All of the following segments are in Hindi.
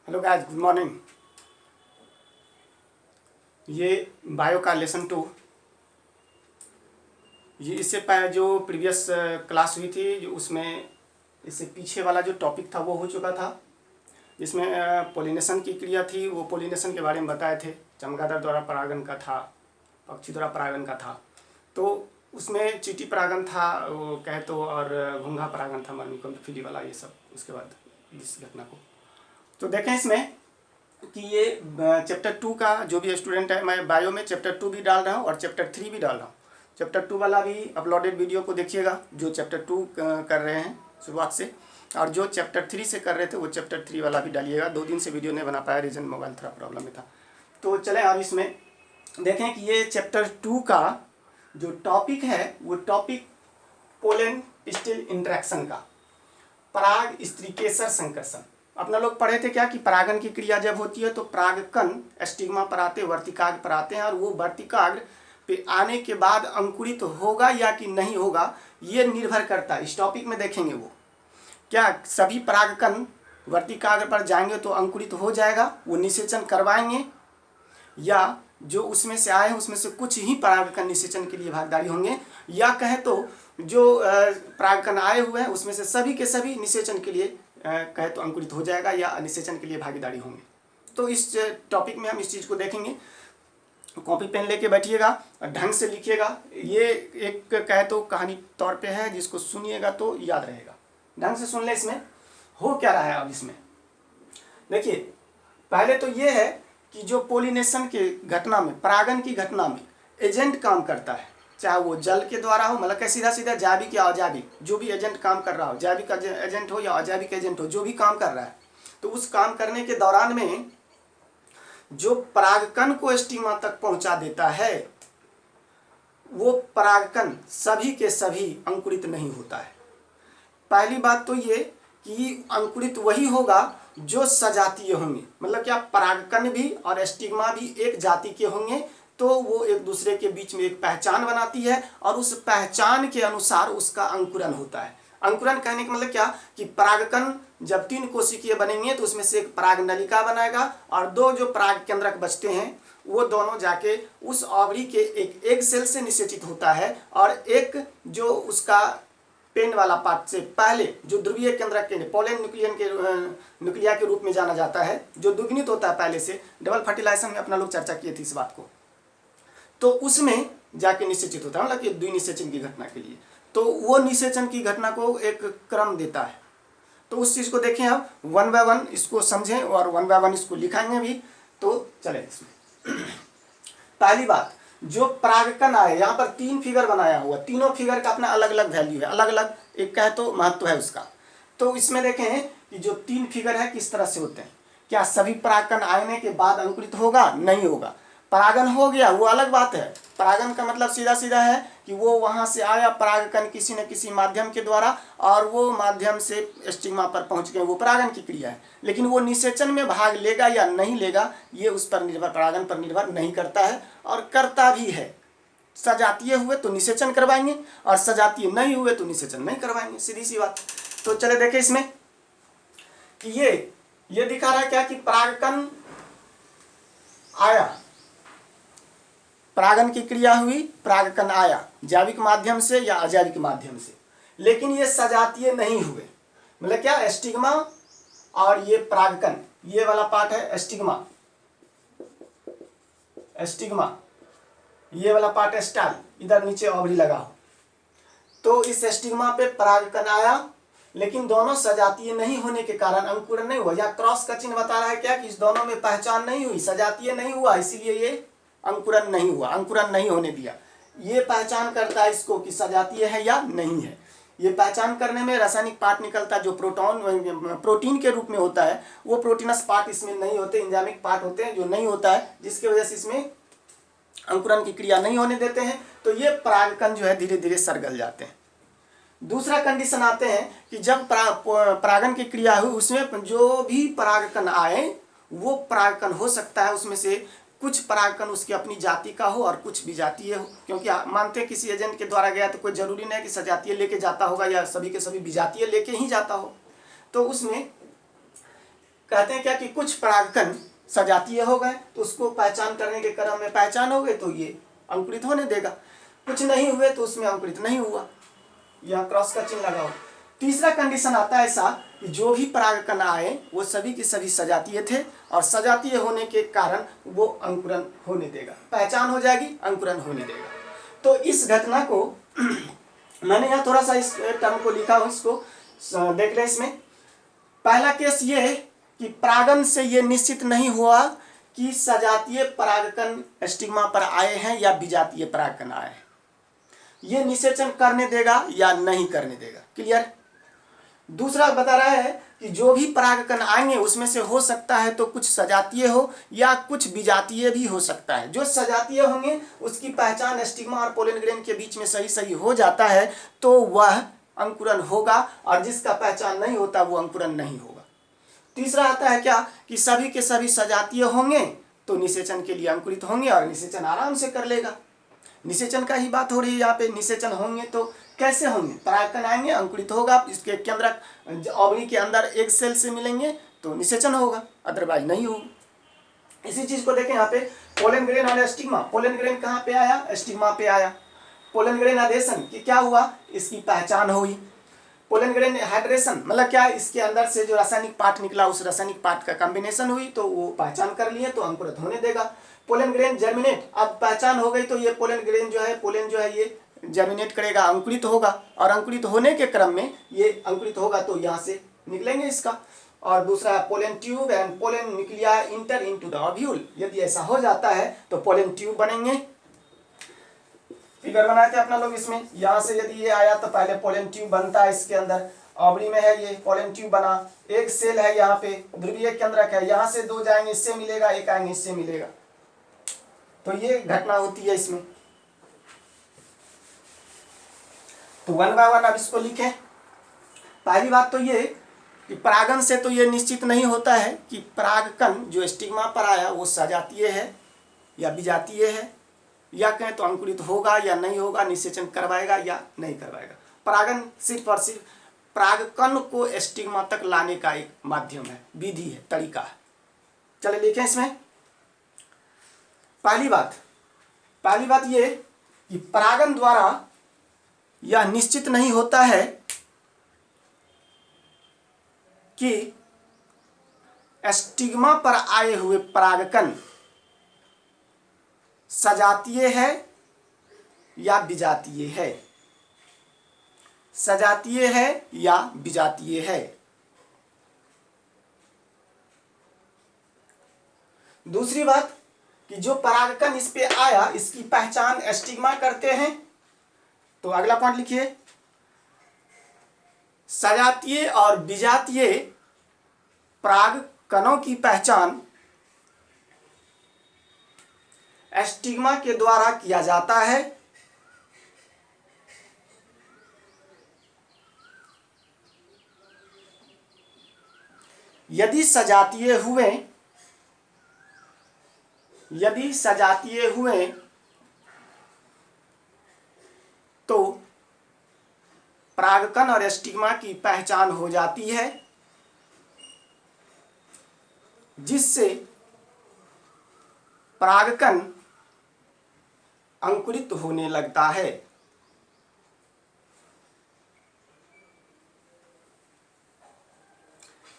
Hello guys, good morning. ये बायो का लेसन 2, ये इससे पहले जो प्रीवियस क्लास हुई थी जो उसमें इससे पीछे वाला जो टॉपिक था वो हो चुका था, जिसमें पोलिनेशन की क्रिया थी। वो पोलिनेशन के बारे में बताए थे। चमगादड़ द्वारा परागण का था, पक्षी द्वारा परागण का था। तो उसमें चींटी परागण था वो कहे तो, और घोंघा परागण था, मर्मिकम्फिली वाला, ये सब। उसके बाद इस घटना को तो देखें इसमें कि ये चैप्टर 2 का जो भी स्टूडेंट है, मैं बायो में चैप्टर 2 भी डाल रहा हूँ और चैप्टर 3 भी डाल रहा हूँ। चैप्टर 2 वाला भी अपलोडेड वीडियो को देखिएगा जो चैप्टर 2 कर रहे हैं शुरुआत से, और जो चैप्टर 3 से कर रहे थे वो चैप्टर 3 वाला भी डालिएगा। 2 दिन से वीडियो नहीं बना पाया, रीज़न मोबाइल थोड़ा प्रॉब्लम में था। तो चलें अब इसमें देखें कि ये चैप्टर 2 का जो टॉपिक है वो टॉपिक पोलन पिस्टिल इंटरेक्शन का, पराग स्त्रीकेसर संकर्षण। अपना लोग पढ़े थे क्या कि परागण की क्रिया जब होती है तो परागकण स्टिग्मा पर आते, वर्तिकाग्र पर आते हैं, और वो वर्तिकाग्र पे आने के बाद अंकुरित होगा या कि नहीं होगा ये निर्भर करता है। इस टॉपिक में देखेंगे वो क्या सभी परागकण वर्तिकाग्र पर जाएंगे तो अंकुरित हो जाएगा, वो निषेचन करवाएंगे, या जो उसमें से आए हैं उसमें से कुछ ही परागकण निषेचन के लिए भागीदारी होंगे, या कहें तो जो परागकण आए हुए हैं उसमें से सभी के सभी निषेचन के लिए कहे तो अंकुरित हो जाएगा या निषेचन के लिए भागीदारी होंगे। तो इस टॉपिक में हम इस चीज़ को देखेंगे। कॉपी पेन लेके बैठिएगा और ढंग से लिखिएगा। ये एक कहे तो कहानी तौर पे है, जिसको सुनिएगा तो याद रहेगा। ढंग से सुन ले। इसमें हो क्या रहा है अब इसमें देखिए। पहले तो ये है कि जो पोलिनेशन के घटना में, परागण की घटना में एजेंट काम करता है, चाहे वो जल के द्वारा हो, मतलब कि सीधा सीधा जैविक या अजैविक, जो भी एजेंट काम कर रहा हो, जैविक एजेंट हो या अजैविक एजेंट हो, जो भी काम कर रहा है, तो उस काम करने के दौरान में जो परागकण को स्टिग्मा तक पहुंचा देता है वो परागकण सभी के सभी अंकुरित नहीं होता है। पहली बात तो ये कि अंकुरित वही होगा जो सजातीय होंगे, मतलब क्या परागकण भी और स्टिग्मा भी एक जाति के होंगे, तो वो एक दूसरे के बीच में एक पहचान बनाती है और उस पहचान के अनुसार उसका अंकुरन होता है। अंकुरन कहने का मतलब क्या कि परागकण जब 3 कोशिकीय बनेंगे तो उसमें से एक पराग नलिका बनाएगा और 2 जो पराग केंद्रक बचते हैं वो दोनों जाके उस ओवरी के एक एग सेल से निषेचित होता है, और एक जो उसका पेन वाला पार्ट से पहले जो ध्रुवीय केंद्रक के पोलन न्यूक्लिया के रूप में जाना जाता है, जो दुगुनित होता है पहले से, डबल फर्टिलाइजेशन में अपना लोग चर्चा किए थे इस बात को, तो उसमें जाके निषेचित होता है, मतलब कि द्विनिषेचन की घटना के लिए। तो वो निषेचन की घटना को एक क्रम देता है। तो उस चीज़ को देखें अब 1 बाय 1 इसको समझें और 1 बाय 1 इसको लिखाएंगे भी। तो चले इसमें पहली बात, जो परागकण आए, यहाँ पर 3 फिगर बनाया हुआ, तीनों फिगर का अपना अलग अलग वैल्यू है, अलग अलग एक कहे तो महत्व है उसका। तो इसमें देखें कि जो 3 फिगर है किस तरह से होते हैं। क्या सभी परागकण आने के बाद अंकुरित होगा? नहीं होगा। परागण हो गया वो अलग बात है। परागण का मतलब सीधा सीधा है कि वो वहाँ से आया परागकण किसी न किसी माध्यम के द्वारा, और वो माध्यम से स्टिग्मा पर पहुँच गए, वो परागण की क्रिया है। लेकिन वो निषेचन में भाग लेगा या नहीं लेगा ये उस पर निर्भर, परागण पर निर्भर नहीं करता है, और करता भी है। सजातीय हुए तो निषेचन करवाएंगे और सजातीय नहीं हुए तो निषेचन नहीं करवाएंगे, सीधी सी बात। तो चले देखें इसमें कि ये दिखा रहा है क्या कि परागकण आया, परागण की क्रिया हुई, परागकण आया जैविक माध्यम से या अजैविक माध्यम से, लेकिन ये सजातीय नहीं हुए। मतलब क्या, स्टिग्मा और ये परागकण, ये वाला पार्ट है स्टिग्मा, स्टिग्मा, ये वाला पार्ट है स्टाइल, इधर नीचे ओवरी लगा हो। तो इस स्टिग्मा पे परागकण आया, लेकिन दोनों सजातीय नहीं होने के कारण अंकुरन नहीं हुआ। या क्रॉस का चिन्ह बता रहा है क्या कि इस दोनों में पहचान नहीं हुई, सजातीय नहीं हुआ, इसीलिए ये अंकुरन नहीं हुआ, अंकुरन नहीं होने दिया। ये पहचान करता है इसको कि सजातीय है या नहीं है। ये पहचान करने में रासायनिक पार्ट निकलता है जो प्रोटीन के रूप में होता है, वो प्रोटीनस पार्ट इसमें नहीं होते, एंजाइमिक पार्ट होते हैं जो नहीं होता है, जिसकी वजह से इसमें अंकुरन की क्रिया नहीं होने देते हैं। तो ये परागकण जो है धीरे धीरे सरगल जाते हैं। दूसरा कंडीशन आते हैं कि जब परागण की क्रिया हुई उसमें जो भी परागकण आए वो परागकण हो सकता है उसमें से कुछ परागकण उसकी अपनी जाति का हो और कुछ विजातीय हो, क्योंकि मानते हैं किसी एजेंट के द्वारा गया तो कोई जरूरी नहीं कि सजातीय लेके जाता होगा या सभी के सभी विजातीय लेके ही जाता हो। तो उसमें कहते हैं क्या कि कुछ परागकण सजातीय हो गए तो उसको पहचान करने के क्रम में पहचान हो गए तो ये अंकुरित होने देगा, कुछ नहीं हुए तो उसमें अंकुरित नहीं हुआ, यहाँ क्रॉस का चिन्ह लगाओ। तीसरा कंडीशन आता है ऐसा कि जो भी परागकण आए वो सभी के सभी सजातीय थे और सजातीय होने के कारण वो अंकुरन होने देगा, पहचान हो जाएगी, अंकुरन होने देगा। तो इस घटना को मैंने यहाँ थोड़ा सा इस टर्म को लिखा हूँ, इसको देख लें। इसमें पहला केस ये है कि परागन से ये निश्चित नहीं हुआ कि सजातीय परागकण स्टिग्मा पर आए हैं या विजातीय परागकण आए हैं, ये निषेचन करने देगा या नहीं करने देगा। क्लियर। दूसरा बता रहा है कि जो भी परागकण आएंगे उसमें से हो सकता है तो कुछ सजातीय हो या कुछ विजातीय भी हो सकता है। जो सजातीय होंगे उसकी पहचान स्टिग्मा और पोलन ग्रेन के बीच में सही सही हो जाता है तो वह अंकुरन होगा, और जिसका पहचान नहीं होता वो अंकुरन नहीं होगा। तीसरा आता है क्या कि सभी के सभी सजातीय होंगे तो निषेचन के लिए अंकुरित होंगे और निषेचन आराम से कर लेगा। निषेचन का ही बात हो रही है यहाँ पे। निषेचन होंगे तो कैसे होंगे, परागकण आएंगे, अंकुरित होगा, इसके केंद्रक ओवरी के अंदर एक सेल से मिलेंगे तो निषेचन होगा, अदरवाइज नहीं होगा। इसी चीज को देखें यहाँ पे पोलन ग्रेन और स्टिग्मा। पोलन ग्रेन कहाँ पे आया, स्टिग्मा पे आया। पोलन ग्रेन एडेशन कि क्या हुआ, इसकी पहचान हुई। पोलन ग्रेन हाइड्रेशन मतलब क्या, इसके अंदर से जो रासायनिक पार्ट निकला उस रासायनिक पार्ट का कॉम्बिनेशन हुई तो वो पहचान कर लिए तो अंकुरित होने देगा। पोलन ग्रेन जर्मिनेट, अब पहचान हो गई तो ये पोलन ग्रेन जो है, पोलन जो है ये जर्मिनेट करेगा, अंकुरित होगा, और अंकुरित होने के क्रम में ये अंकुरित होगा तो यहाँ से निकलेंगे इसका। और दूसरा pollen tube and pollen nuclei enter into the ovule, यदि ऐसा हो जाता है तो पोलन ट्यूब बनेंगे। फिगर बनाए थे अपना लोग इसमें, यहाँ से यदि ये आया तो पहले पोलन ट्यूब बनता है, इसके अंदर ओवरी में है ये पोलन ट्यूब बना, एक सेल है यहाँ पे, ध्रुवीय केंद्रक है, यहाँ से दो जाएंगे इससे मिलेगा, एक आएंगे इससे मिलेगा, तो ये घटना होती है इसमें। तो वन बाय वन अब इसको लिखें। पहली बात तो ये कि परागन से तो ये निश्चित नहीं होता है कि परागकण जो स्टिग्मा पर आया वो सजातीय है या विजातीय है, या कहें तो अंकुरित होगा या नहीं होगा, निषेचन करवाएगा या नहीं करवाएगा। परागन सिर्फ और सिर्फ परागकण को स्टिग्मा तक लाने का एक माध्यम है, विधि है, तरीका है। चलिए लिखें इसमें। पहली बात ये कि परागन द्वारा यह निश्चित नहीं होता है कि स्टिग्मा पर आए हुए परागकण सजातीय है या विजातीय है, सजातीय है या विजातीय है। दूसरी बात कि जो परागकण इस पे आया इसकी पहचान स्टिग्मा करते हैं, तो अगला पॉइंट लिखिए, सजातीय और विजातीय परागकणों की पहचान स्टिग्मा के द्वारा किया जाता है। यदि सजातीय हुए तो परागकण और स्टिग्मा की पहचान हो जाती है, जिससे परागकण अंकुरित होने लगता है।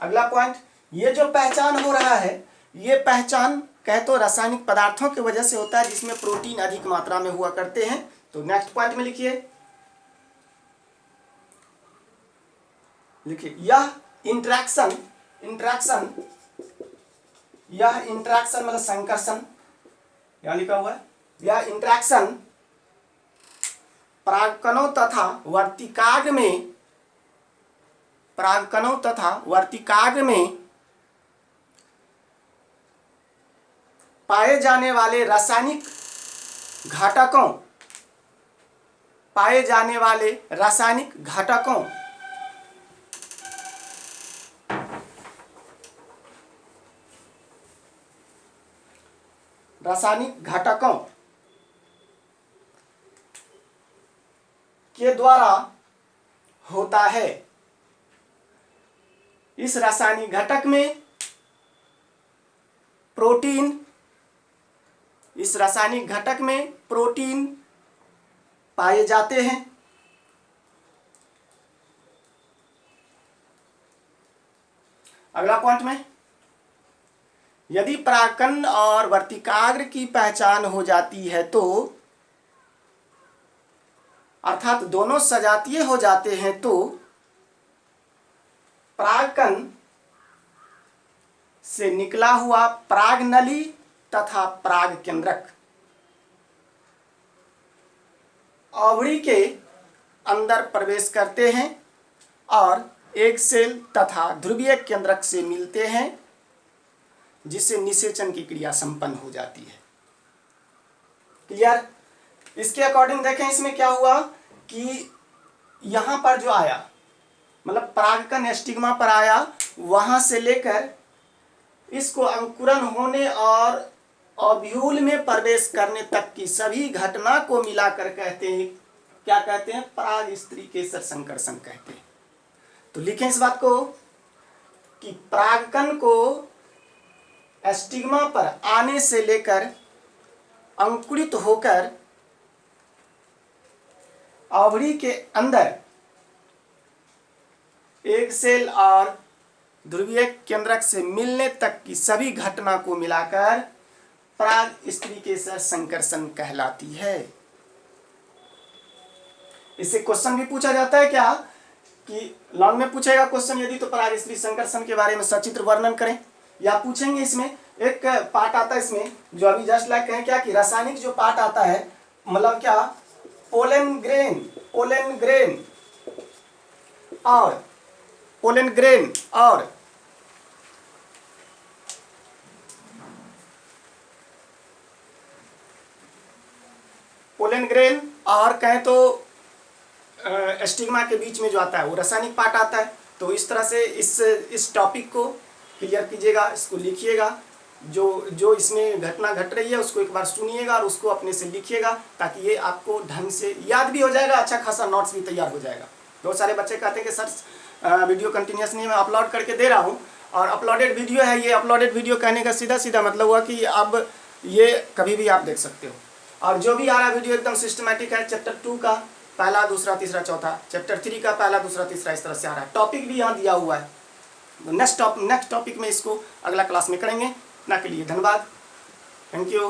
अगला पॉइंट, ये जो पहचान हो रहा है ये पहचान कहे तो रासायनिक पदार्थों की वजह से होता है जिसमें प्रोटीन अधिक मात्रा में हुआ करते हैं। तो नेक्स्ट पॉइंट में लिखिए यह इंटरेक्शन मतलब संकर्षण, यहां लिखा हुआ है, यह इंटरेक्शन परागकणों तथा वर्तिकाग्र में पाए जाने वाले रासायनिक घटकों के द्वारा होता है। इस रासायनिक घटक में प्रोटीन, इस रासायनिक घटक में प्रोटीन पाए जाते हैं। अगला पॉइंट में, यदि परागकण और वर्तिकाग्र की पहचान हो जाती है तो, अर्थात दोनों सजातीय हो जाते हैं तो परागकण से निकला हुआ परागनली तथा पराग केंद्रक ओवरी के अंदर प्रवेश करते हैं और एग सेल तथा ध्रुवीय केंद्रक से मिलते हैं, जिससे निषेचन की क्रिया संपन्न हो जाती है। क्लियर? इसके अकॉर्डिंग देखें इसमें क्या हुआ कि यहां पर जो आया, मतलब परागकण स्टिग्मा पर आया, वहां से लेकर इसको अंकुरन होने और ओव्यूल में प्रवेश करने तक की सभी घटना को मिलाकर कहते हैं, क्या कहते हैं? पराग स्त्री केसर संकर्षण कहते हैं। तो लिखें इस बात को कि परागकण को स्टिग्मा पर आने से लेकर अंकुरित होकर ओवरी के अंदर एग सेल और ध्रुवीय केंद्रक से मिलने तक की सभी घटना को मिलाकर पराग स्त्री केसर संकर्षण कहलाती है। इससे क्वेश्चन भी पूछा जाता है क्या कि लॉन्ग में पूछेगा क्वेश्चन, यदि तो पराग स्त्री संकर्षण के बारे में सचित्र वर्णन करें, या पूछेंगे इसमें एक पार्ट आता है इसमें जो अभी जस्ट लाइक कहें क्या कि रासायनिक जो पार्ट आता है, मतलब क्या, पोलन ग्रेन और पोलन ग्रेन और पोलन ग्रेन और कहें तो स्टिग्मा के बीच में जो आता है वो रासायनिक पार्ट आता है। तो इस तरह से इस टॉपिक को क्लियर कीजिएगा, इसको लिखिएगा, जो इसमें घटना घट रही है उसको एक बार सुनिएगा और उसको अपने से लिखिएगा, ताकि ये आपको ढंग से याद भी हो जाएगा, अच्छा खासा नोट्स भी तैयार हो जाएगा। बहुत सारे बच्चे कहते हैं कि सर वीडियो कंटिन्यूस नहीं, मैं अपलोड करके दे रहा हूँ, और अपलोडेड वीडियो है ये। अपलोडेड वीडियो कहने का सीधा मतलब हुआ कि अब ये कभी भी आप देख सकते हो, और जो भी आ रहा वीडियो एकदम सिस्टमेटिक है। चैप्टर 2 का पहला, दूसरा, तीसरा, चौथा, चैप्टर 3 का पहला, दूसरा, तीसरा, इस तरह से आ रहा है। टॉपिक भी यहाँ दिया हुआ है। नेक्स्ट टॉपिक में इसको अगला क्लास में करेंगे। ना के लिए धन्यवाद, थैंक यू।